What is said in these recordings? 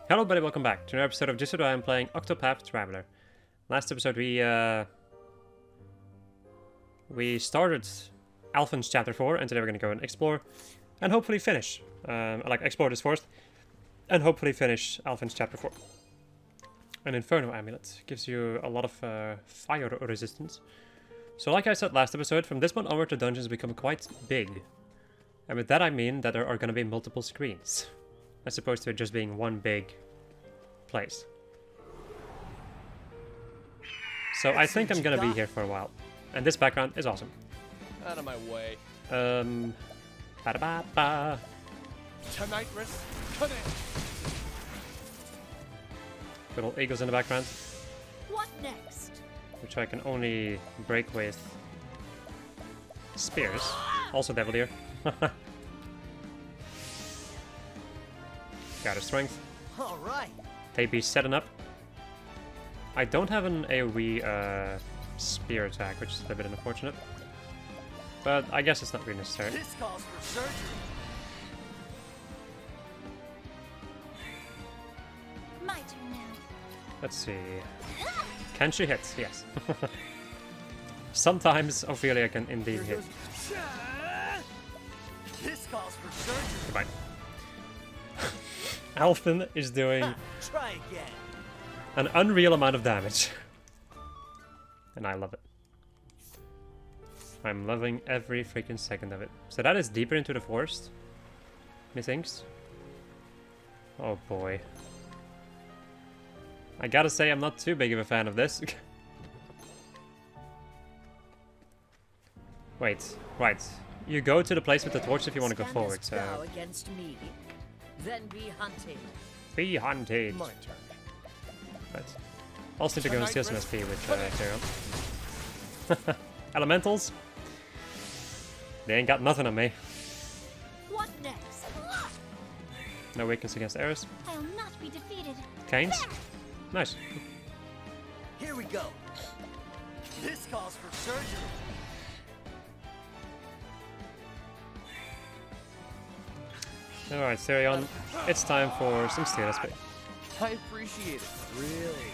Hello everybody, welcome back to another episode of Just So I am playing Octopath Traveler. Last episode we started Alphen's Chapter 4, and today we're going to go and explore and hopefully finish. Explore this forest and hopefully finish Alphen's Chapter 4. An Inferno Amulet gives you a lot of fire resistance. So like I said last episode, from this point onward the dungeons become quite big. And with that I mean that there are going to be multiple screens, as opposed to it just being one big place. So I think I'm gonna be here for a while. And this background is awesome. Out of my way. Ba-da-ba-ba. Tonight, risk. Cut it. Little eagles in the background, What next? which I can only break with spears. Also devil deer. Got a strength. All right. They be setting up. I don't have an AoE spear attack, which is a bit unfortunate. But I guess it's not really necessary. This calls for surgery. My turn now. Let's see. Can she hit? Yes. Sometimes Ophelia can indeed hit. This calls for surgery. Goodbye. Alphen is doing Try again. an unreal amount of damage. And I love it. I'm loving every freaking second of it. So that is deeper into the forest, methinks. Oh boy. I gotta say, I'm not too big of a fan of this. Wait, right. You go to the place with the torch if you want to go forward, so... against me, then be hunted. Be hunted. My turn. Right. Also need to go and steal some SP with Tyrion. Elementals? They ain't got nothing on me. What next? No weakness against arrows. I'll not be defeated. Canes? Nice. Here we go. This calls for surgery. Alright, Tyrion. It's time for some steal SP. I appreciate it. Really?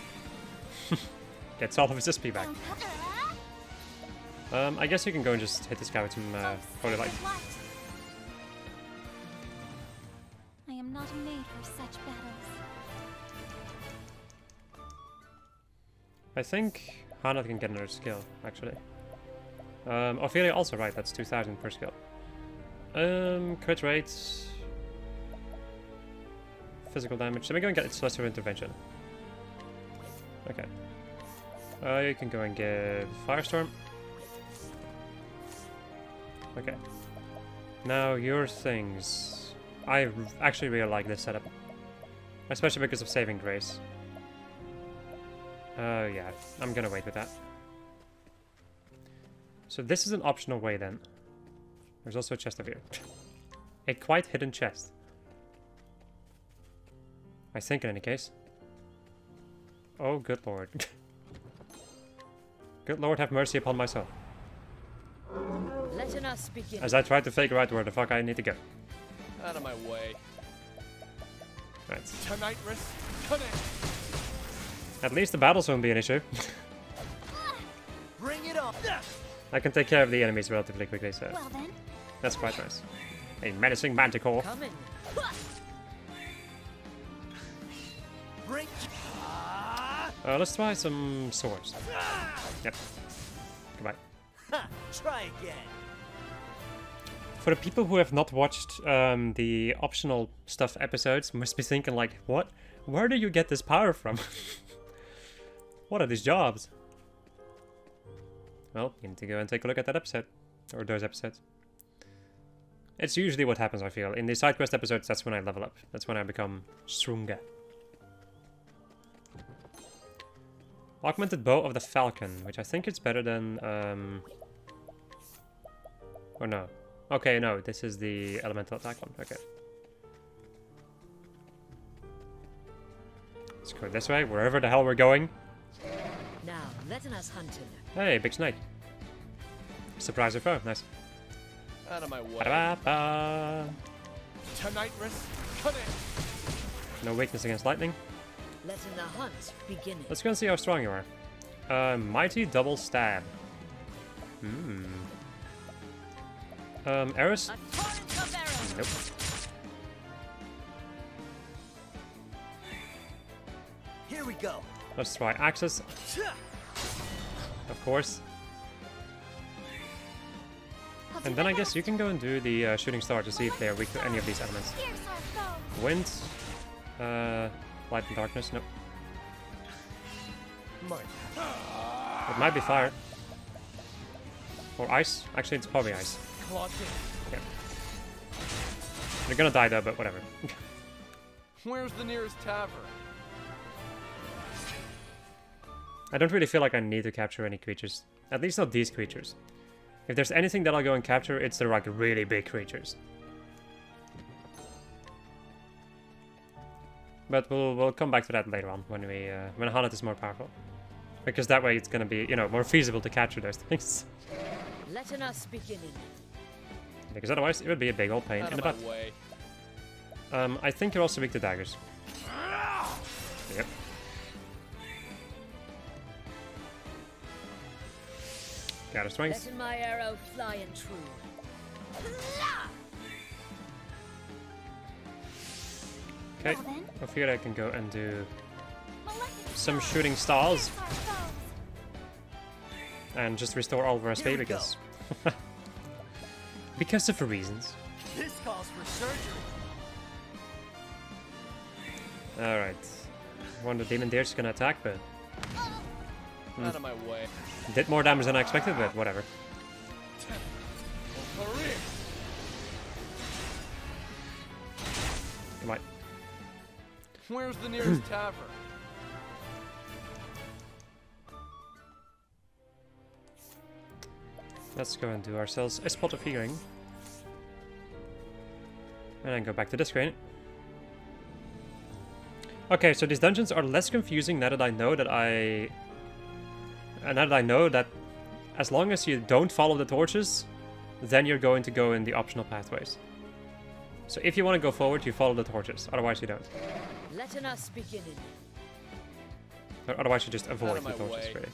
Gets all of his SP back. I guess you can go and just hit this guy with some holy light. I am not made for such battles. I think Hana can get another skill, actually. Ophelia also, right, that's 2000 per skill. Crit rates. Physical damage. Let me go and get its lesser intervention. Okay. You can go and get Firestorm. Okay. Now your things. I actually really like this setup. Especially because of Saving Grace. Yeah, I'm gonna wait with that. So this is an optional way then. There's also a chest over here. A quite hidden chest. I think in any case. Oh, good lord. Good lord, have mercy upon my soul. Let us begin. As I try to figure out where the fuck I need to go. Out of my way. Right. Tonight, risk. Cut it. At least the battles won't be an issue. Bring it on. I can take care of the enemies relatively quickly, so Well then, that's quite nice. A menacing manticore. Coming. Bring. Let's try some swords. Yep. Goodbye. Try again. For the people who have not watched the optional stuff episodes, must be thinking like, what? Where do you get this power from? What are these jobs? Well, you need to go and take a look at that episode. Or those episodes. It's usually what happens, I feel. In the side quest episodes, that's when I level up. That's when I become stronger. Augmented Bow of the Falcon, which I think is better than... Or no. Okay, no, this is the elemental attack one. Okay. Let's go this way, wherever the hell we're going. Now, let us hunt him. Hey, big snake. Surprise foe, nice. Out of my way. Ba-da-ba-ba. Tonight, risk. Cut it. No weakness against lightning. Letting the hunt begin. Let's go and see how strong you are. Mighty double stab. Hmm. Arrows? A torrent of arrows. Nope. Here we go. Let's try axes. Of course. I'll do And then my I guess best. you can go and do the shooting star to see if they are weak to any of these elements. Here's our foe. Wind. Light and darkness. Nope. It might be fire. Or ice. Actually, it's probably ice. Clocked in. Yeah. You're gonna die though, but whatever. Where's the nearest tavern? I don't really feel like I need to capture any creatures. At least not these creatures. If there's anything that I'll go and capture, it's the like really big creatures. But we'll come back to that later on when when Hanet is more powerful, because that way it's gonna be, you know, more feasible to capture those things. Letting us begin. Because otherwise it would be a big old pain Out in of the my butt. way. I think you're also weak to daggers. Yep. Got a strength. Letting my arrow fly and true. Okay. Well then. I figured I can go and do Maleficent some foe. shooting stars Here's our foes. and just restore all of our Here SP we go. because because of reasons. This calls for surgery. Alright. One of the demon deer's gonna attack, but Out of my way. did more damage than I expected, but whatever. Career. You might. Where's the nearest tavern? Let's go and do ourselves a spot of healing. And then go back to the screen. Okay, so these dungeons are less confusing now that I know that as long as you don't follow the torches, then you're going to go in the optional pathways. So if you want to go forward, you follow the torches. Otherwise, you don't. Letting us begin. Or otherwise, you just Out avoid of the my torches, way. really.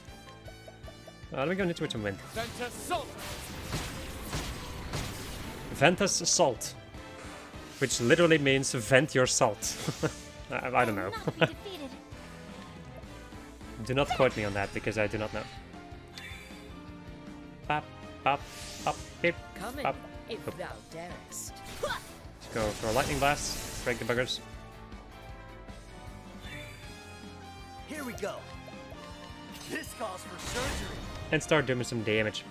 Let me go into some wind. Ventus Salt. Ventus salt. Which literally means vent your salt. I don't know. Will not be defeated. Do not quote me on that, because I do not know. Pop, pop, pop, pip, Come in, pop. if Oop. thou darest. Let's go for a lightning blast. Break the buggers. Here we go. This calls for surgery. And start doing some damage.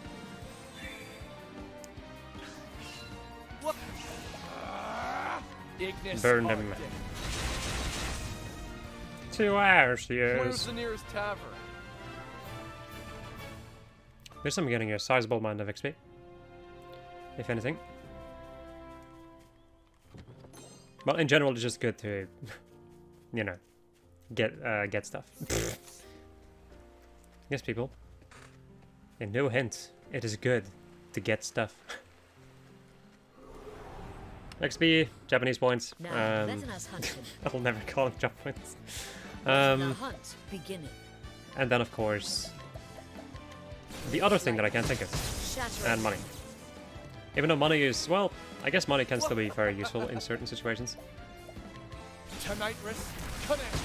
Ignis Burn them. Arctic. 2 hours, Where's yes. the nearest tavern? At least I'm getting a sizable amount of XP. If anything. Well, in general, it's just good to, you know, get stuff. Yes, people. And no hint, it is good to get stuff. XP, Japanese points. Now, letting us hunt him. I'll never call them job points. Letting the hunt begin. And then, of course, the other thing that I can't think of. Shatter. And money. Even though money is, well, I guess money can still be very useful in certain situations. Tonight risk. Connect.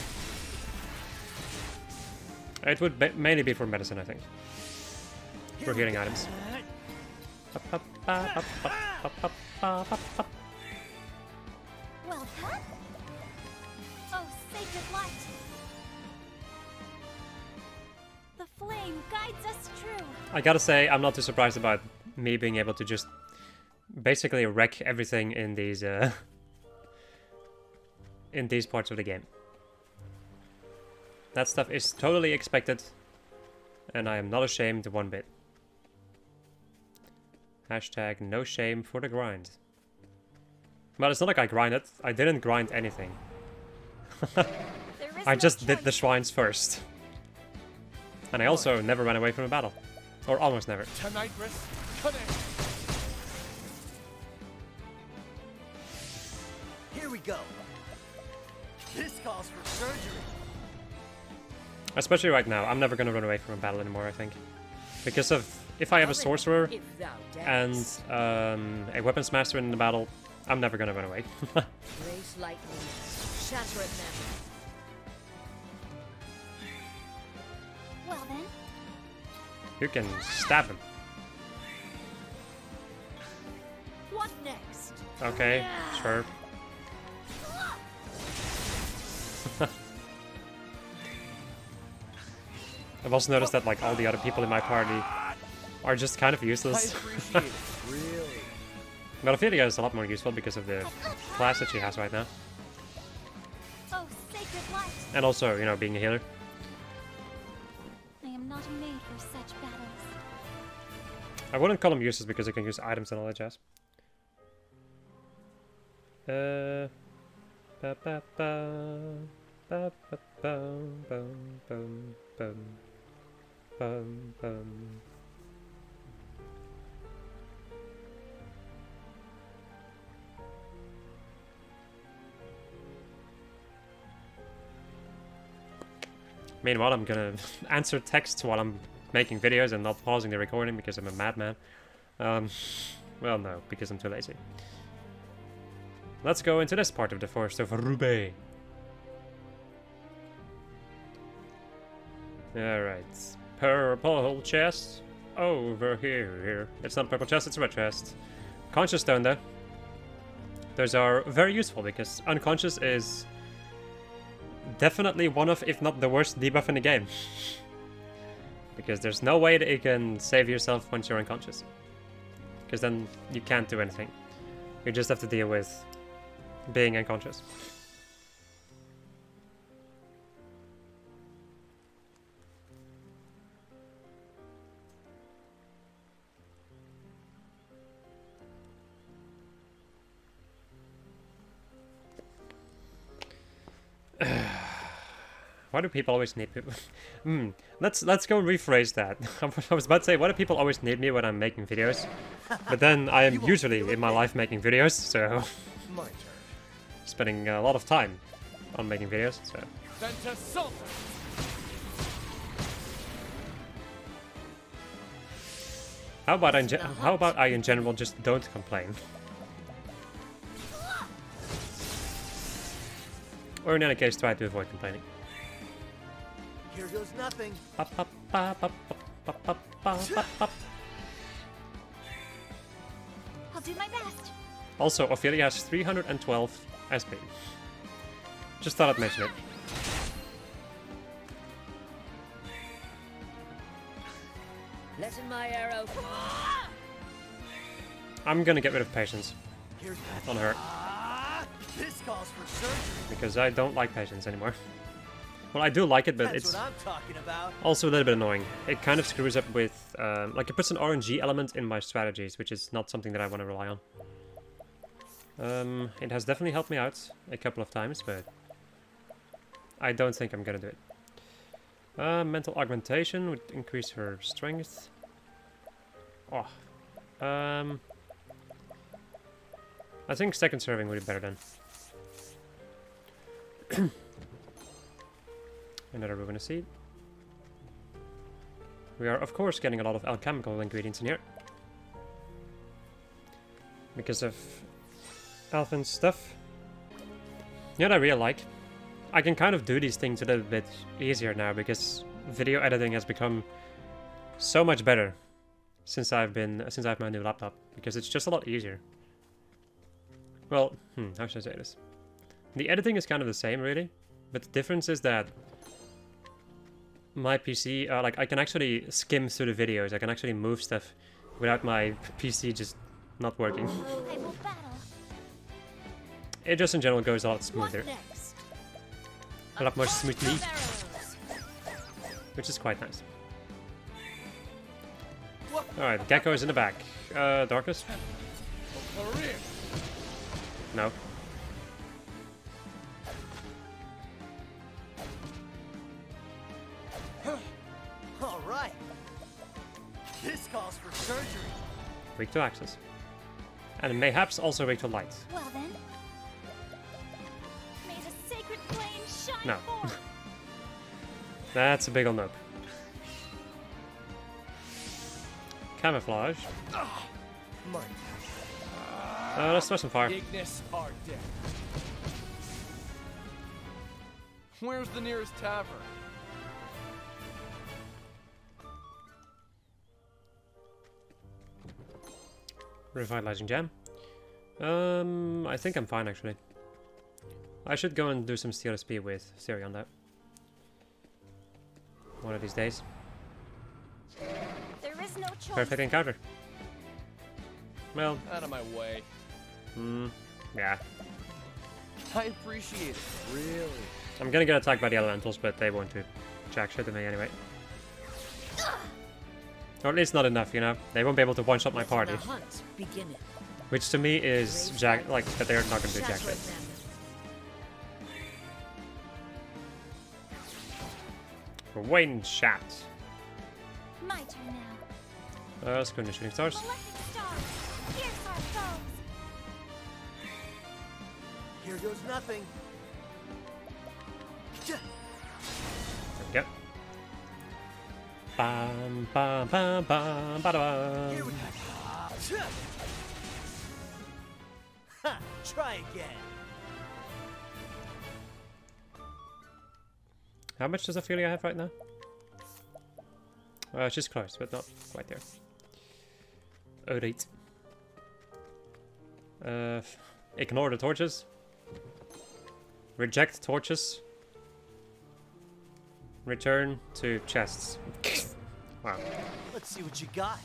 It would mainly be for medicine, I think. For healing items. Well then. Oh, sacred light. The flame guides us true. I gotta say, I'm not too surprised about me being able to just basically wreck everything in these parts of the game. That stuff is totally expected, and I am not ashamed one bit. Hashtag no shame for the grind. Well, it's not like I grinded. I didn't grind anything. There is I no just did choice. the shrines first. And I also never ran away from a battle. Or almost never. Tonight risk. Connect. Here we go. This calls for surgery. Especially right now, I'm never gonna run away from a battle anymore, I think. Because of, if I have a sorcerer If thou and darest. a weapons master in the battle, I'm never gonna run away. Grace lightning. Shatter at them. Well then, You can stab him. What next? Okay, sure. I've also noticed that like all the other people in my party are just kind of I useless. appreciate it. Really. But Ophelia is a lot more useful because of the class that she has right now. oh sacred light! And also, you know, being a healer. I am not made for such battles. I wouldn't call them useless because I can use items and all that jazz. Ba ba ba ba ba bum bum bum bum bum bum. Meanwhile, I'm gonna answer texts while I'm making videos and not pausing the recording because I'm a madman. Well, no, because I'm too lazy. Let's go into this part of the Forest of Roubaix. Alright. Purple chest over here. It's not purple chest, it's red chest. Conscious stone though. Those are very useful because unconscious is definitely one of, if not the worst debuff in the game. Because there's no way that you can save yourself once you're unconscious. Because then you can't do anything. You just have to deal with being unconscious. Why do people always need people? Let's go rephrase that. I was about to say, why do people always need me when I'm making videos? But then I am usually in my life making videos, so My turn. spending a lot of time on making videos. So Then to Sultan. how about I in general just don't complain? Or in any case, try to avoid complaining. Here goes nothing. Pop, pop, pop, pop, pop, pop, pop, pop, pop. I'll do my best. Also, Ophelia has 312 SP. Just thought I'd mention it. Let in my arrow. I'm gonna get rid of patience Here's on her this calls for surgery. because I don't like patience anymore. Well, I do like it, but That's it's what I'm talking about. also a little bit annoying. It kind of screws up with, like it puts an RNG element in my strategies, which is not something that I want to rely on. It has definitely helped me out a couple of times, but I don't think I'm gonna do it. Mental augmentation would increase her strength. Oh. I think second serving would be better then. Another Rubina seed. We are, of course, getting a lot of alchemical ingredients in here. Because of Alphin's stuff. You know what I really like? I can kind of do these things a little bit easier now because video editing has become so much better since I have my new laptop. Because it's just a lot easier. Well, how should I say this? The editing is kind of the same, really. But the difference is that my PC, like, I can actually skim through the videos. I can actually move stuff without my PC just not working. I will battle. It just in general goes a lot What smoother. next? A lot more smoothly, Of arrows. which is quite nice. What? Alright, Gecko is in the back. Darkness? Career. No. All right. This calls for surgery. Weak to access. And mayhaps also weak to light. Well then, may the sacred flame Shine No. forth. That's a big ol' nope. Camouflage. My Let's throw some fire. Ignis are dead. Where's the nearest tavern? Revitalizing gem. I think I'm fine actually. I should go and do some steel SP with Siri on that. One of these days. There is no choice. Perfect encounter. Well, Out of my way. yeah. I appreciate it, really. I'm gonna get attacked by the elementals, but they won't do jack shit to me anyway. Or at least not enough, you know? They won't be able to one-shot my party. The hunt beginneth. Which to me is jack, like, that they're not gonna do jack Shatter shit. them. We're waiting chat. My turn now. Let's go into shooting stars. Malefic stars. Pierce our foes. Here goes nothing. There we go. Bam, bam, bam, bam, ba-da-bam. Here we go. Ha! Try again. How much does Ophelia have right now? She's close, but not quite there. Alright. Ignore the torches. Reject torches. Return to chests. Wow. Let's see what you got.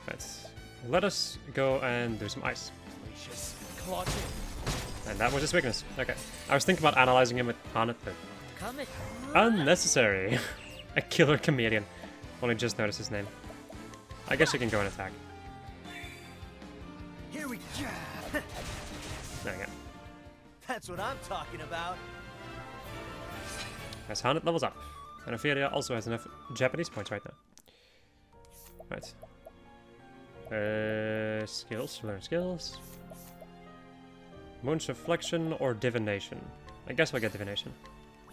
Let's let us go and do some ice. Gracious. Clutching. And that was his weakness. Okay. I was thinking about analyzing him with Hanet, but Cometh. unnecessary. A killer chameleon. Only just noticed his name. I guess you can go and attack. Here we go. There you go. That's what I'm talking about. As Hanet levels up. And Ophelia also has enough Japanese points right now. Right. Skills. Learn skills. Moon's Reflection or Divination. I guess we'll get Divination.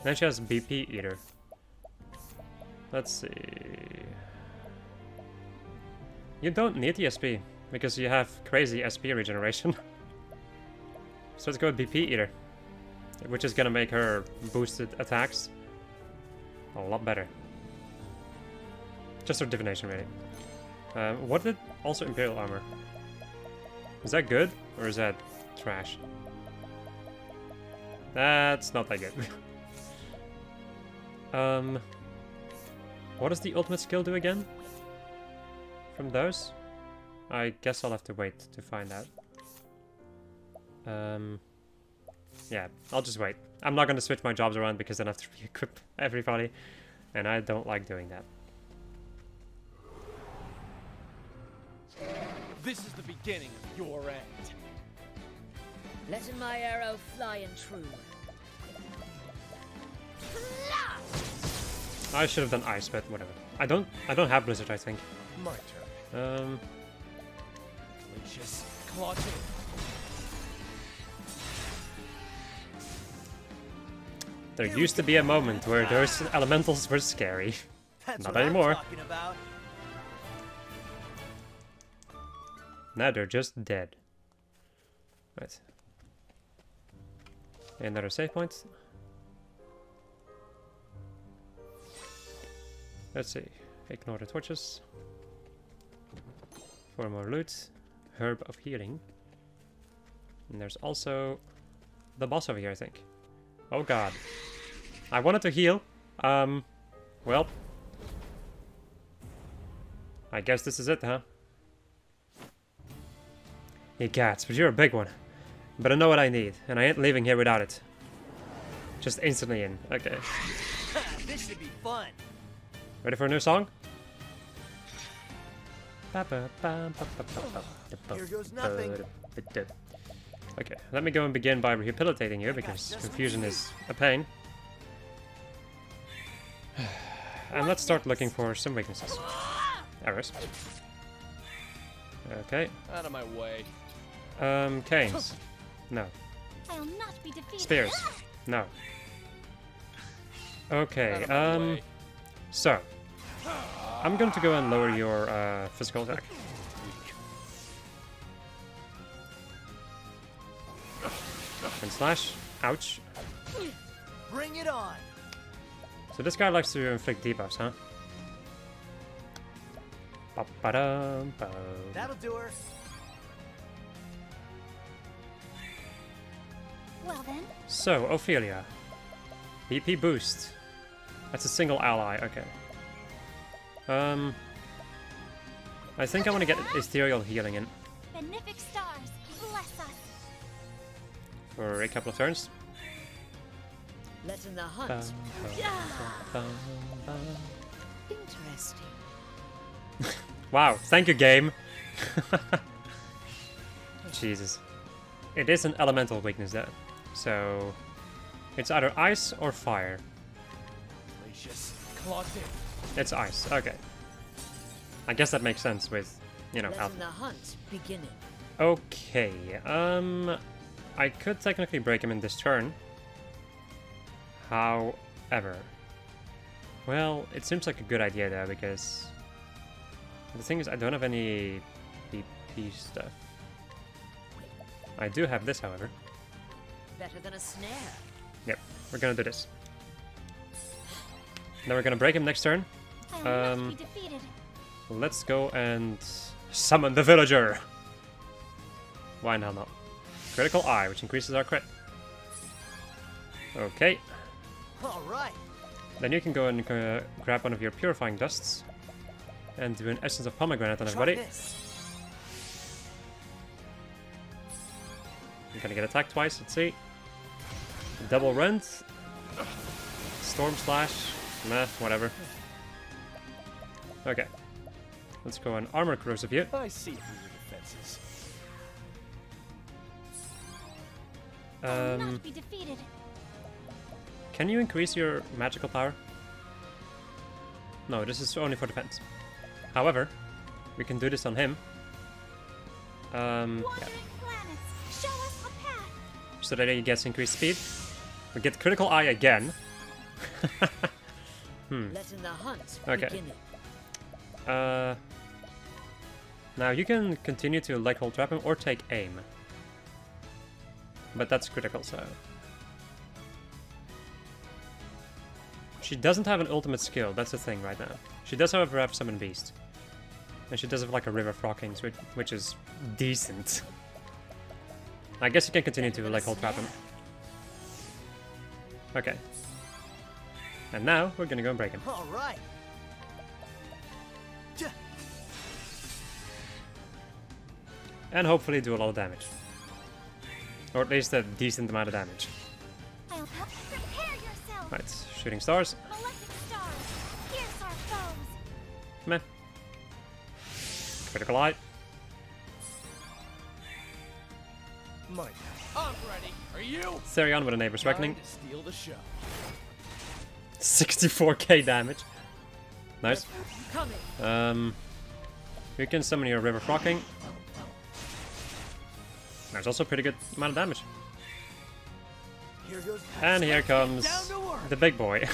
Then she has BP Eater. Let's see. You don't need the SP, because you have crazy SP regeneration. So let's go with BP Eater. Which is gonna make her boosted attacks a lot better. Just her Divination, really. What did also Imperial Armor? Is that good, or is that trash? That's not that good. What does the ultimate skill do again? From those? I guess I'll have to wait to find out. Yeah, I'll just wait. I'm not gonna switch my jobs around because then I have to re-equip everybody, and I don't like doing that. This is the beginning of your end. Letting my arrow fly and true. I should have done ice, but whatever. I don't have blizzard, I think. My turn. Gracious. Clutching. There used to be a moment where those elementals were scary. That's Not what anymore. I'm talking about. Now they're just dead. Right. Another save point. Let's see. Ignore the torches. 4 more loot. Herb of healing. And there's also the boss over here, I think. Oh god. I wanted to heal. Well. I guess this is it, huh? You cats, but you're a big one. But I know what I need, and I ain't leaving here without it. Just instantly in. Okay. This should be fun. Ready for a new song? Here goes nothing. Okay, let me go and begin by rehabilitating you, because confusion is a pain. And let's start looking for some weaknesses. Arrows. Okay. Out of my way. Canes. No. I'll not be defeated. Spears. No. Okay, Out of my way. so. I'm going to go and lower your physical attack. And slash. Ouch. Bring it on. So this guy likes to inflict debuffs, huh? Ba-ba-dum-bum. That'll do her. Well then, So, Ophelia. BP boost. That's a single ally, okay. I think I want to get ethereal healing in benefic stars, bless us. for a couple of turns. Letting the Bum, hunt. bum, bum, bum. Interesting. Wow, thank you, game. Jesus. It is an elemental weakness, though. So, it's either ice or fire. Glacius, clocked in. It's ice, okay. I guess that makes sense with, you know, Letting health. the hunt beginning. Okay, I could technically break him in this turn. However, well, it seems like a good idea though, because the thing is I don't have any BP stuff. I do have this, however. Better than a snare. Yep, we're gonna do this. Then we're gonna break him next turn. I'll not be defeated. Let's go and summon the villager. Why the hell not? Critical eye, which increases our crit. Okay. All right. Then you can go and grab one of your purifying dusts and do an essence of pomegranate on Try everybody. this. I'm gonna get attacked twice, let's see. Double rent. Storm slash. Meh, whatever. Okay. Let's go and armor corrosive you. I see through your defenses. I'll not be defeated. Can you increase your magical power? No, this is only for defense. However, we can do this on him. Yeah. Wandering planets, show us a path. So that he gets increased speed. We get critical eye again. Letting the hunt Okay. beginning. Now you can continue to leg hold trap him or take aim. But that's critical, so... She doesn't have an ultimate skill, that's the thing right now. She does, however, have Summon Beast. And she does have like a River Frogging, which is decent. I guess you can continue to leg hold trap him. Okay. And now, we're gonna go and break him. All right. And hopefully do a lot of damage. Or at least a decent amount of damage. I'll help. Prepare yourself. Right, shooting stars. Malefic stars, pierce our foes. Meh. Critical eye. Mike, I'm ready. Are you? Therion with a Neighbor's Reckoning. Time to steal the show. 64k damage. Nice. Coming. You can summon your River Frogging. There's also a pretty good amount of damage. Here goes. And here comes Down to work. the big boy.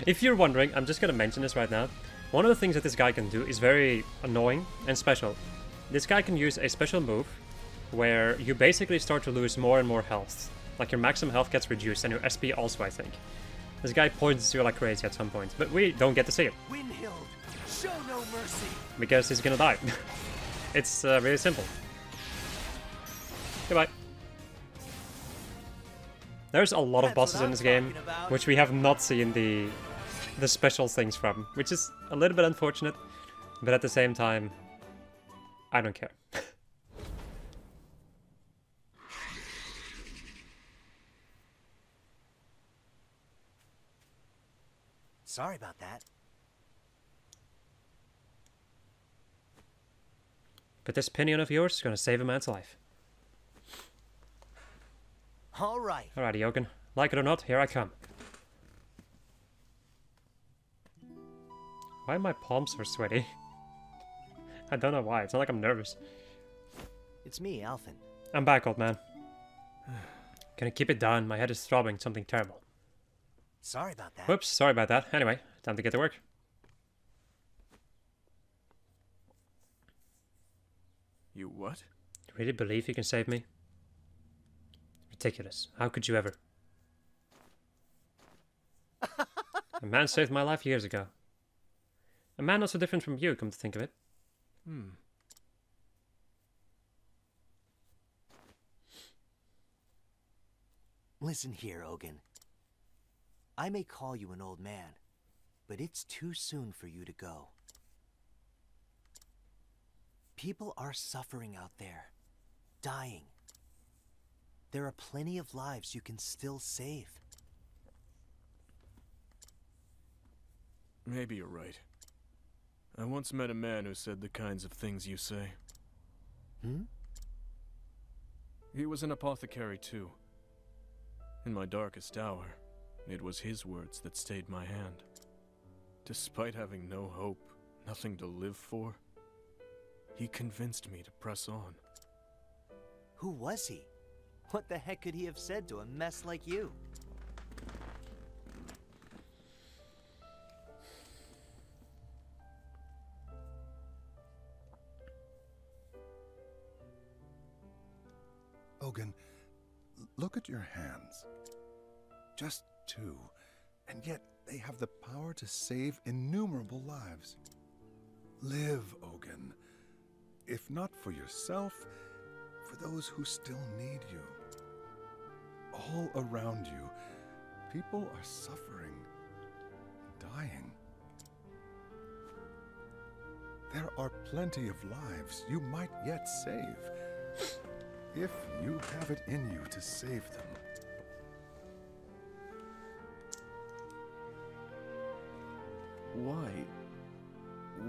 If you're wondering, I'm just gonna mention this right now. One of the things that this guy can do is very annoying and special. This guy can use a special move where you basically start to lose more and more health. Like your maximum health gets reduced and your SP also, I think. This guy points to you like crazy at some point, but we don't get to see it Windhild, show no mercy. because he's gonna die. It's really simple. Goodbye. There's a lot of That's bosses what in this I'm game, talking about. which we have not seen the special things from, which is a little bit unfortunate, but at the same time, I don't care. Sorry about that. But this pinion of yours is gonna save a man's life. All right. Alrighty, Jochen. Like it or not, here I come. Why are my palms so sweaty? I don't know why. It's not like I'm nervous. It's me, Alphen. I'm back, old man. Can you keep it down? My head is throbbing something terrible. Sorry about that. Whoops, sorry about that. Anyway, time to get to work. You what? You really believe you can save me? Ridiculous. How could you ever? A man saved my life years ago. A man not so different from you, come to think of it. Listen here, Ogun. I may call you an old man, but it's too soon for you to go. People are suffering out there, dying. There are plenty of lives you can still save. Maybe you're right. I once met a man who said the kinds of things you say. He was an apothecary too. In my darkest hour, it was his words that stayed my hand. Despite having no hope, nothing to live for, he convinced me to press on. Who was he? What the heck could he have said to a mess like you? Ogun, look at your hands. Just two, and yet they have the power to save innumerable lives. Live, Ogun. If not for yourself, for those who still need you. All around you, people are suffering, dying. There are plenty of lives you might yet save, if you have it in you to save them.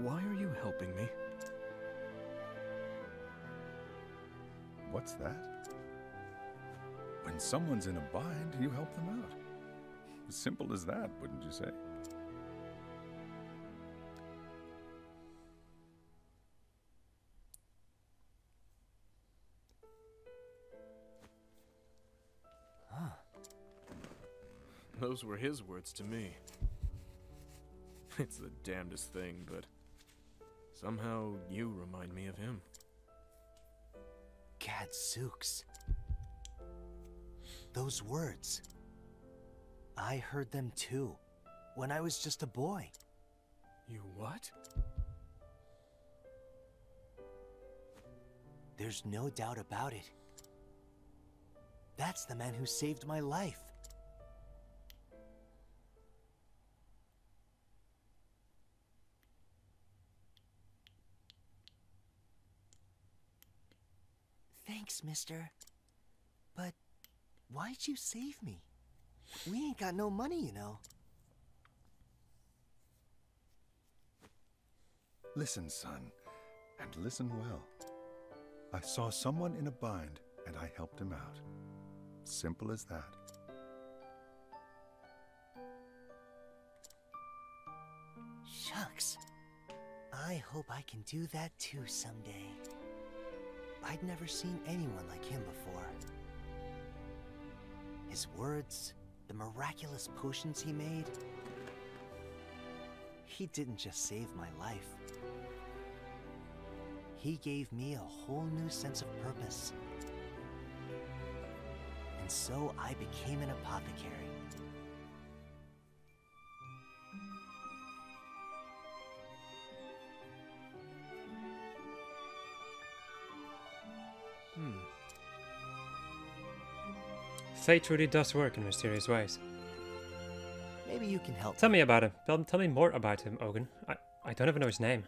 Why are you helping me? What's that? When someone's in a bind, you help them out. As simple as that, wouldn't you say? Those were his words to me. It's the damnedest thing, but somehow you remind me of him. Gadzooks. Those words. I heard them too, when I was just a boy. You what? There's no doubt about it. That's the man who saved my life. Thanks, mister. But why'd you save me? We ain't got no money, you know. Listen, son, and listen well. I saw someone in a bind, and I helped him out. Simple as that. Shucks. I hope I can do that too someday. I'd never seen anyone like him before. His words, the miraculous potions he made. He didn't just save my life. He gave me a whole new sense of purpose. And so I became an apothecary. Fate really does work in mysterious ways. Maybe you can help. Tell me about him. Tell me more about him, Ogun. I don't even know his name.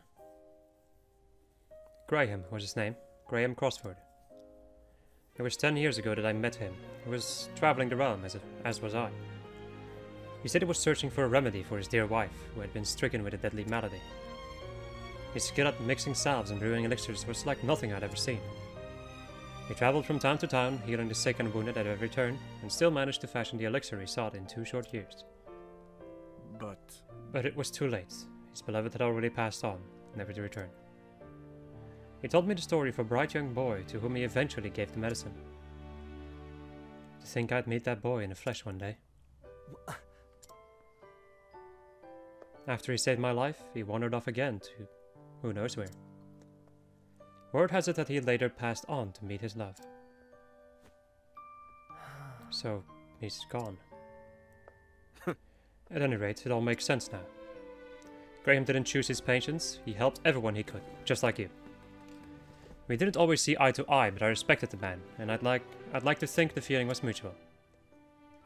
Graham was his name. Graham Crossford. It was 10 years ago that I met him. He was traveling the realm, as was I. He said he was searching for a remedy for his dear wife, who had been stricken with a deadly malady. His skill at mixing salves and brewing elixirs was like nothing I'd ever seen. He traveled from town to town, healing the sick and wounded at every turn, and still managed to fashion the elixir he sought in 2 short years. But it was too late. His beloved had already passed on, never to return. He told me the story of a bright young boy to whom he eventually gave the medicine. think I'd meet that boy in the flesh one day. After he saved my life, he wandered off again to who knows where. Word has it that he later passed on to meet his love. So, he's gone. At any rate, it all makes sense now. Graham didn't choose his patients, he helped everyone he could, just like you. We didn't always see eye to eye, but I respected the man, and I'd like to think the feeling was mutual.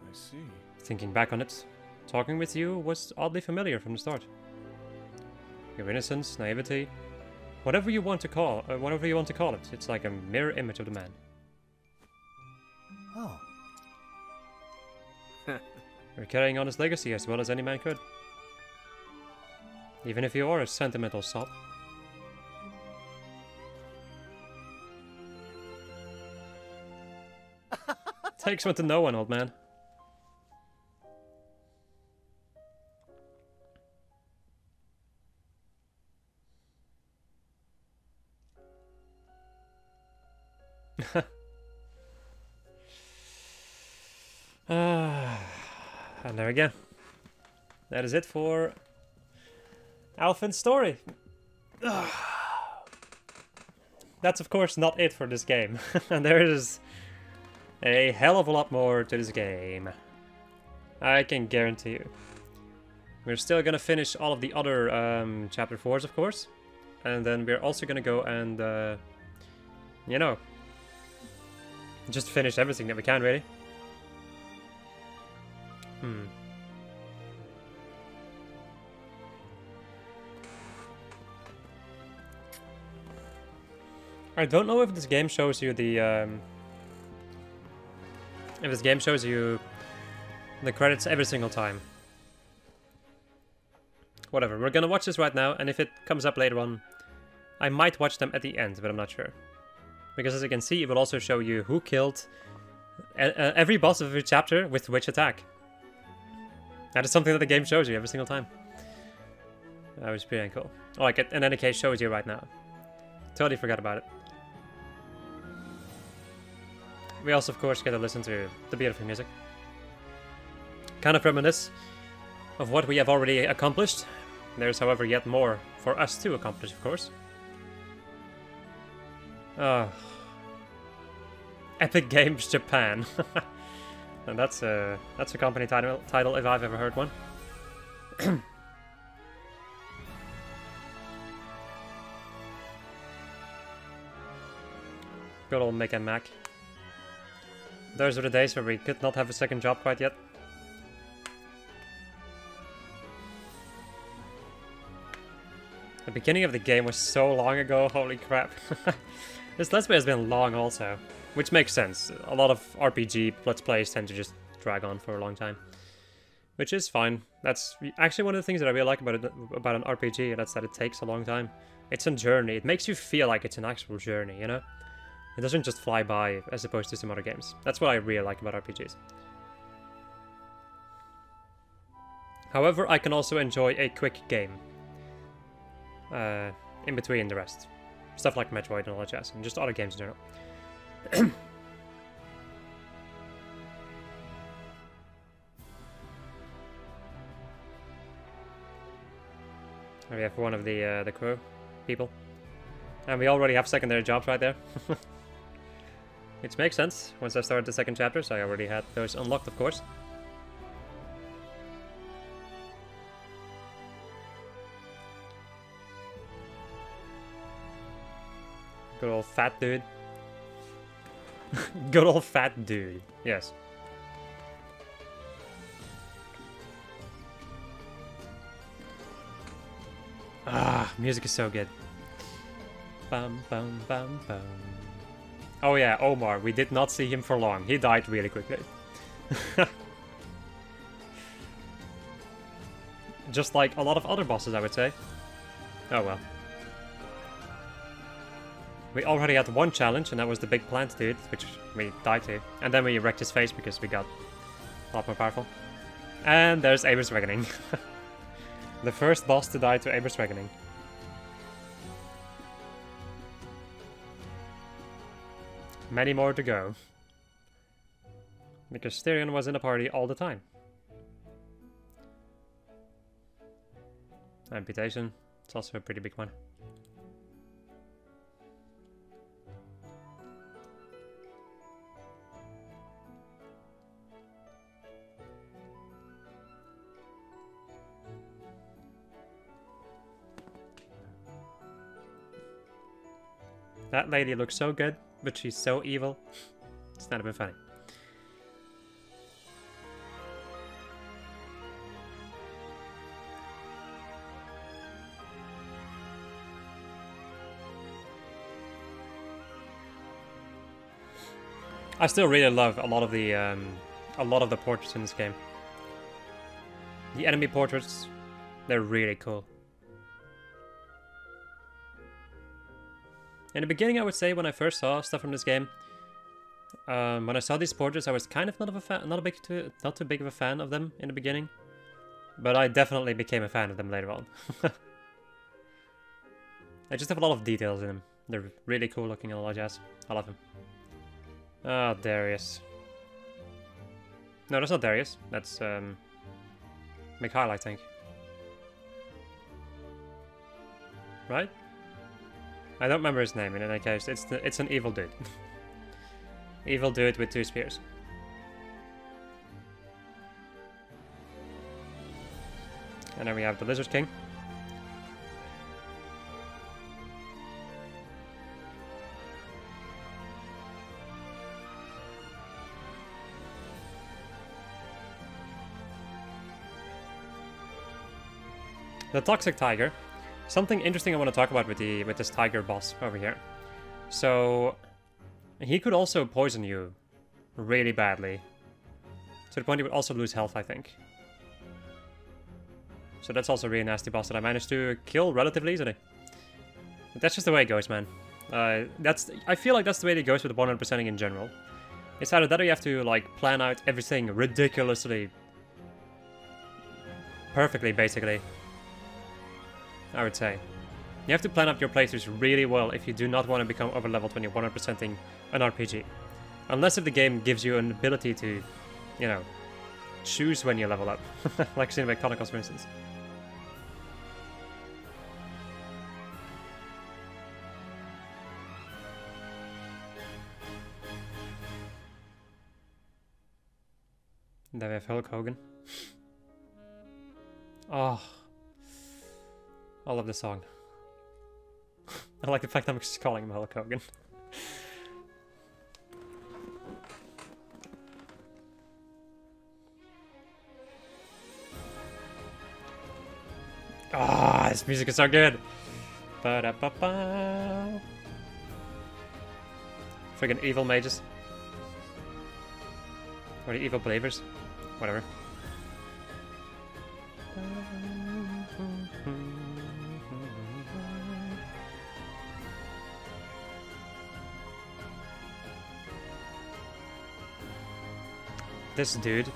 I see. Thinking back on it, talking with you was oddly familiar from the start. Your innocence, naivety, whatever you want to call it, it's like a mirror image of the man. Oh. You're carrying on his legacy as well as any man could. Even if you are a sentimental sop. Takes one to know one, old man. And there we go. That is it for Alphen's story. That's of course not it for this game. And there is a hell of a lot more to this game. I can guarantee you. We're still gonna finish all of the other chapter 4s, of course. And then we're also gonna go and, you know, just finish everything that we can, really. I don't know if this game shows you the, if this game shows you the credits every single time. Whatever, we're gonna watch this right now, and if it comes up later on, I might watch them at the end, but I'm not sure. Because as you can see, it will also show you who killed every boss of every chapter with which attack. That is something that the game shows you every single time. That was pretty cool. Oh, like, in any case, shows you right now. Totally forgot about it. We also, of course, get to listen to the beautiful music. Kind of reminisce of what we have already accomplished. There's, however, yet more for us to accomplish, of course. Epic Games Japan. And that's a company title if I've ever heard one. Good old Mick and Mac. Those were the days where we could not have a second job quite yet. The beginning of the game was so long ago, holy crap. This Let's Play has been long also, which makes sense. A lot of RPG Let's Plays tend to just drag on for a long time. Which is fine. That's actually one of the things that I really like about an RPG, and that's that it takes a long time. It's a journey. It makes you feel like it's an actual journey, you know? It doesn't just fly by as opposed to some other games. That's what I really like about RPGs. However, I can also enjoy a quick game. In between the rest. Stuff like Metroid and all that jazz, and just other games in general. We have one of the crew people. And we already have secondary jobs right there. Which makes sense. Once I started the second chapter, so I already had those unlocked, of course. Good old fat dude. Good old fat dude. Yes. Ah, music is so good. Bum bum bum bum. Oh yeah, Omar. We did not see him for long. He died really quickly. Just like a lot of other bosses, I would say. Oh well. We already had one challenge, and that was the big plant dude, which we died to. And then we wrecked his face because we got a lot more powerful. And there's Aber's Reckoning. The first boss to die to Aber's Reckoning. Many more to go. Because Styrian was in the party all the time. Amputation. It's also a pretty big one. That lady looks so good, but she's so evil. It's not even funny. I still really love a lot of the portraits in this game. The enemy portraits, they're really cool. In the beginning, I would say, when I first saw stuff from this game, when I saw these portraits, I was kind of not too big of a fan of them in the beginning, but I definitely became a fan of them later on. They just have a lot of details in them. They're really cool looking and all that jazz. I love them. Ah, Darius. No, that's not Darius. That's Mikhail, I think. Right? I don't remember his name in any case. It's an evil dude. Evil dude with 2 spears. And then we have the Lizard King. The Toxic Tiger. Something interesting I want to talk about with this tiger boss over here. So he could also poison you really badly. To the point you would also lose health, I think. So that's also a really nasty boss that I managed to kill relatively easily. But that's just the way it goes, man. I feel like that's the way it goes with 100%ing in general. It's either that or you have to like plan out everything ridiculously perfectly, basically. I would say. You have to plan out your playthroughs really well if you do not want to become overleveled when you're 100%ing an RPG. Unless if the game gives you an ability to, you know, choose when you level up. Like Cinematic Chronicles, for instance. Then we have Hulk Hogan. Oh. I love this song. I like the fact I'm just calling him Hulk Hogan. Ah, this music is so good. Ba-da-ba-ba. Friggin' evil mages. Or the evil believers. Whatever. This dude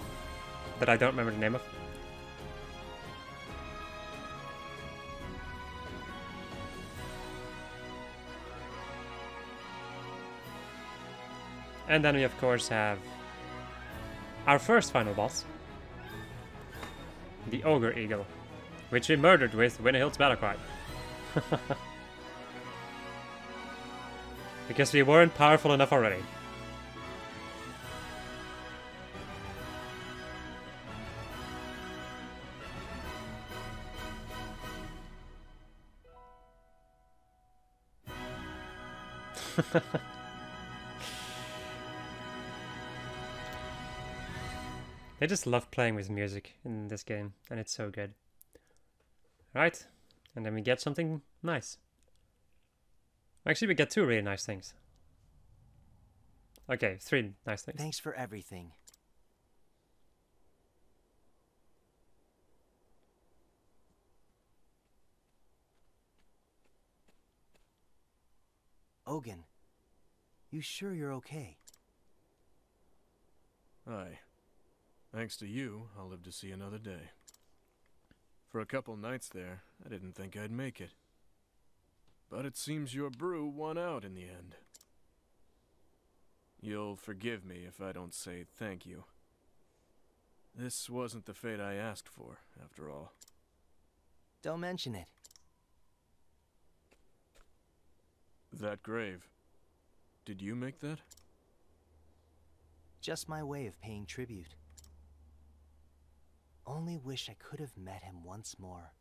that I don't remember the name of. And then we of course have our first final boss, the Ogre Eagle, which we murdered with Winnehild's battle cry. Because we weren't powerful enough already. I just love playing with music in this game, and it's so good. Right, and then we get something nice. Actually, we get 2 really nice things. Okay, 3 nice things. Thanks for everything. Ogun, you sure you're okay? Aye. Thanks to you, I'll live to see another day. For a couple nights there, I didn't think I'd make it. But it seems your brew won out in the end. You'll forgive me if I don't say thank you. This wasn't the fate I asked for, after all. Don't mention it. That grave. Did you make that? Just my way of paying tribute. Only wish I could have met him once more.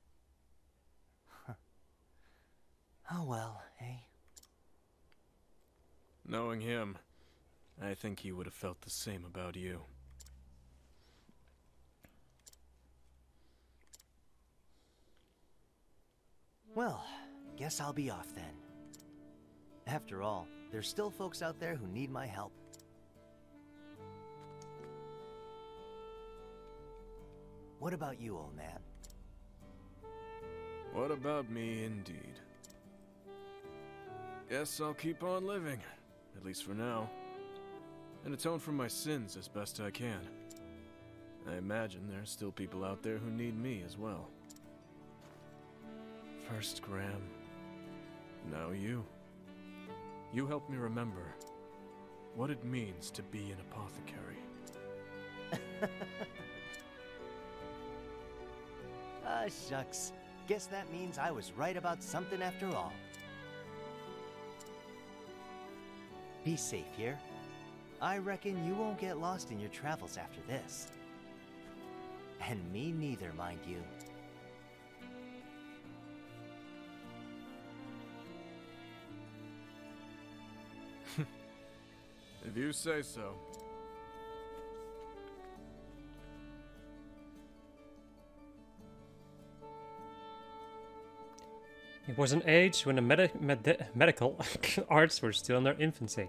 Oh well, eh? Knowing him, I think he would have felt the same about you. Well, guess I'll be off then. After all, there's still folks out there who need my help. What about you, old man? What about me, indeed? Guess I'll keep on living, at least for now, and atone for my sins as best I can. I imagine there's still people out there who need me as well. First Graham, now you. You helped me remember what it means to be an apothecary. Ah, shucks. Guess that means I was right about something after all. Be safe here. I reckon you won't get lost in your travels after this. And me neither, mind you. If you say so. It was an age when the medical arts were still in their infancy.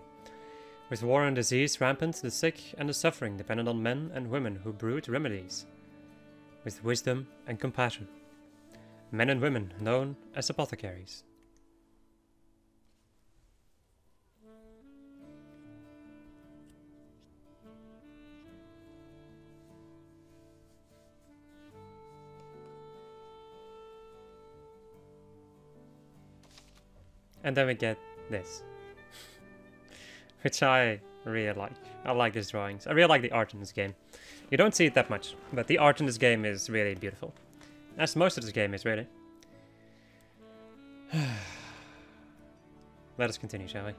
With war and disease rampant, the sick and the suffering depended on men and women who brewed remedies. With wisdom and compassion. Men and women known as apothecaries. And then we get this. Which I really like. I like these drawings. I really like the art in this game. You don't see it that much, but the art in this game is really beautiful. As most of this game is, really. Let us continue, shall we?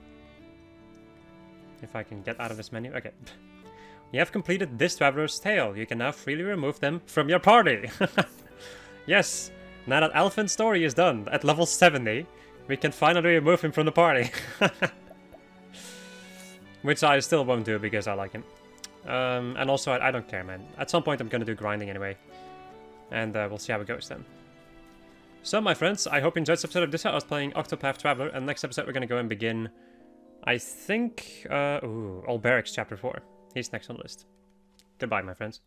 If I can get out of this menu. Okay. You have completed this traveler's tale. You can now freely remove them from your party. Yes. Now that Alphen's story is done at level 70, we can finally remove him from the party. Which I still won't do because I like him. And also, I don't care, man. At some point I'm gonna do grinding anyway. And we'll see how it goes then. So, my friends, I hope you enjoyed this episode of this. I was playing Octopath Traveler, and next episode we're gonna go and begin, I think, Old Barracks Chapter 4. He's next on the list. Goodbye, my friends.